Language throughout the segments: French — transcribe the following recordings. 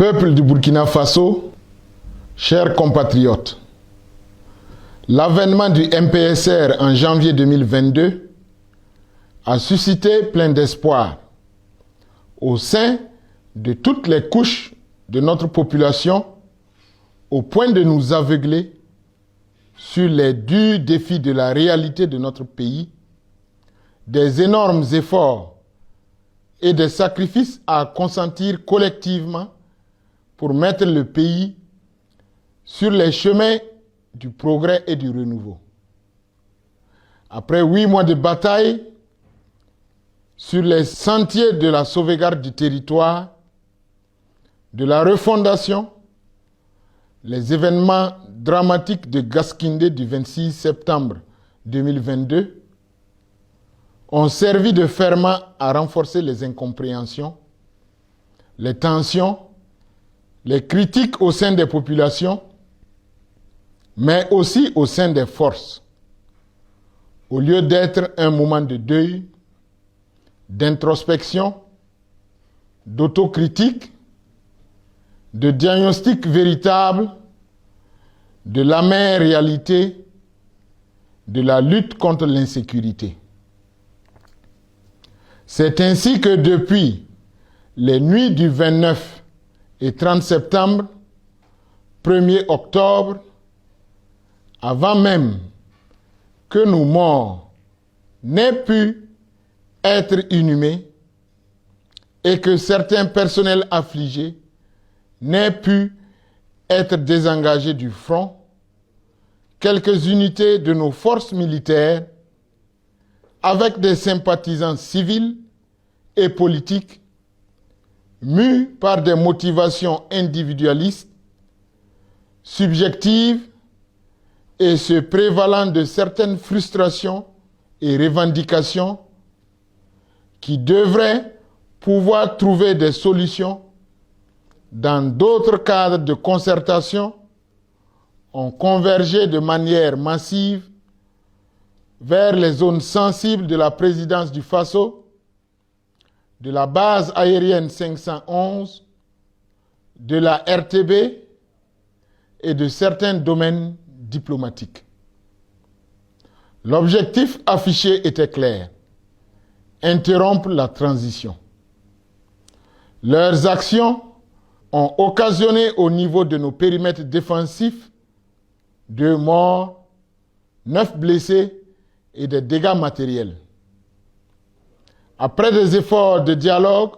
Peuple du Burkina Faso, chers compatriotes, l'avènement du MPSR en janvier 2022 a suscité plein d'espoir au sein de toutes les couches de notre population au point de nous aveugler sur les durs défis de la réalité de notre pays, des énormes efforts et des sacrifices à consentir collectivement pour mettre le pays sur les chemins du progrès et du renouveau. Après 8 mois de bataille sur les sentiers de la sauvegarde du territoire, de la refondation, les événements dramatiques de Gaskindé du 26 septembre 2022 ont servi de ferment à renforcer les incompréhensions, les tensions, les critiques au sein des populations, mais aussi au sein des forces, au lieu d'être un moment de deuil, d'introspection, d'autocritique, de diagnostic véritable de l'amère réalité de la lutte contre l'insécurité. C'est ainsi que depuis les nuits du 29 et 30 septembre, 1er octobre, avant même que nos morts n'aient pu être inhumés et que certains personnels affligés n'aient pu être désengagés du front, quelques unités de nos forces militaires, avec des sympathisants civils et politiques, mus par des motivations individualistes, subjectives et se prévalant de certaines frustrations et revendications qui devraient pouvoir trouver des solutions dans d'autres cadres de concertation, ont convergé de manière massive vers les zones sensibles de la présidence du Faso, de la base aérienne 511, de la RTB et de certains domaines diplomatiques. L'objectif affiché était clair: interrompre la transition. Leurs actions ont occasionné au niveau de nos périmètres défensifs 2 morts, 9 blessés et des dégâts matériels. Après des efforts de dialogue,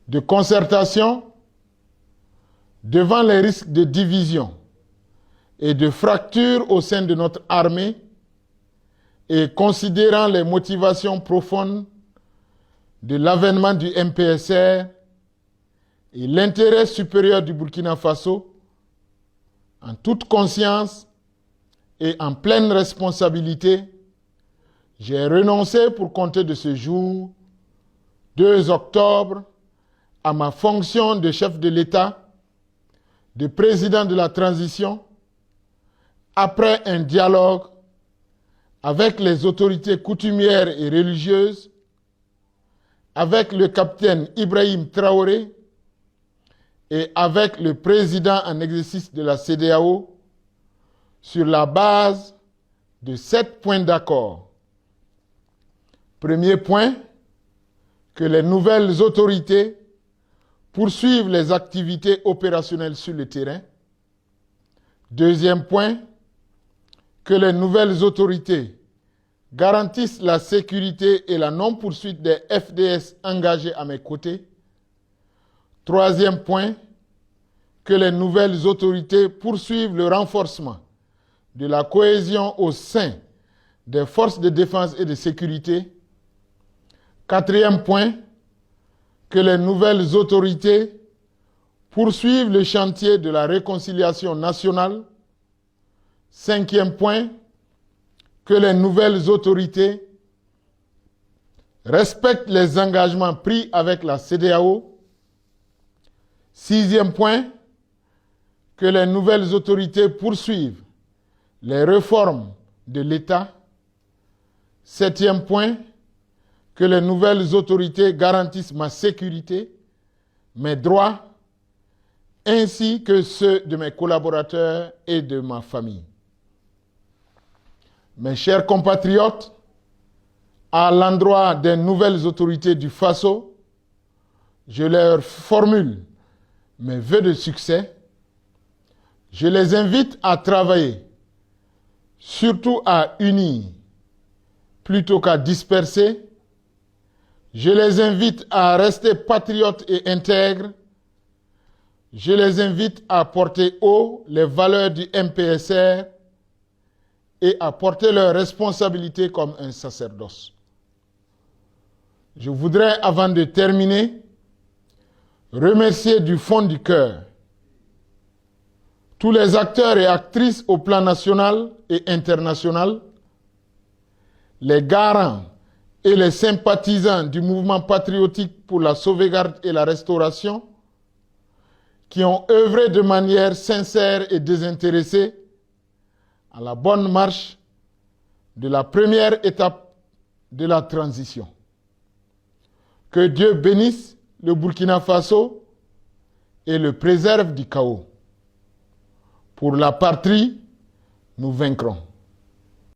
de concertation, devant les risques de division et de fracture au sein de notre armée, et considérant les motivations profondes de l'avènement du MPSR et l'intérêt supérieur du Burkina Faso, en toute conscience et en pleine responsabilité, j'ai renoncé pour compter de ce jour, 2 octobre, à ma fonction de chef de l'État, de président de la transition, après un dialogue avec les autorités coutumières et religieuses, avec le capitaine Ibrahim Traoré et avec le président en exercice de la CEDEAO, sur la base de 7 points d'accord. Premier point, que les nouvelles autorités poursuivent les activités opérationnelles sur le terrain. Deuxième point, que les nouvelles autorités garantissent la sécurité et la non-poursuite des FDS engagés à mes côtés. Troisième point, que les nouvelles autorités poursuivent le renforcement de la cohésion au sein des forces de défense et de sécurité. Quatrième point, que les nouvelles autorités poursuivent le chantier de la réconciliation nationale. Cinquième point, que les nouvelles autorités respectent les engagements pris avec la CEDEAO. Sixième point, que les nouvelles autorités poursuivent les réformes de l'État. Septième point, que les nouvelles autorités garantissent ma sécurité, mes droits ainsi que ceux de mes collaborateurs et de ma famille. Mes chers compatriotes, à l'endroit des nouvelles autorités du Faso, je leur formule mes vœux de succès. Je les invite à travailler, surtout à unir, plutôt qu'à disperser. Je les invite à rester patriotes et intègres. Je les invite à porter haut les valeurs du MPSR et à porter leurs responsabilités comme un sacerdoce. Je voudrais, avant de terminer, remercier du fond du cœur tous les acteurs et actrices au plan national et international, les garants et les sympathisants du mouvement patriotique pour la sauvegarde et la restauration, qui ont œuvré de manière sincère et désintéressée à la bonne marche de la première étape de la transition. Que Dieu bénisse le Burkina Faso et le préserve du chaos. Pour la patrie, nous vaincrons.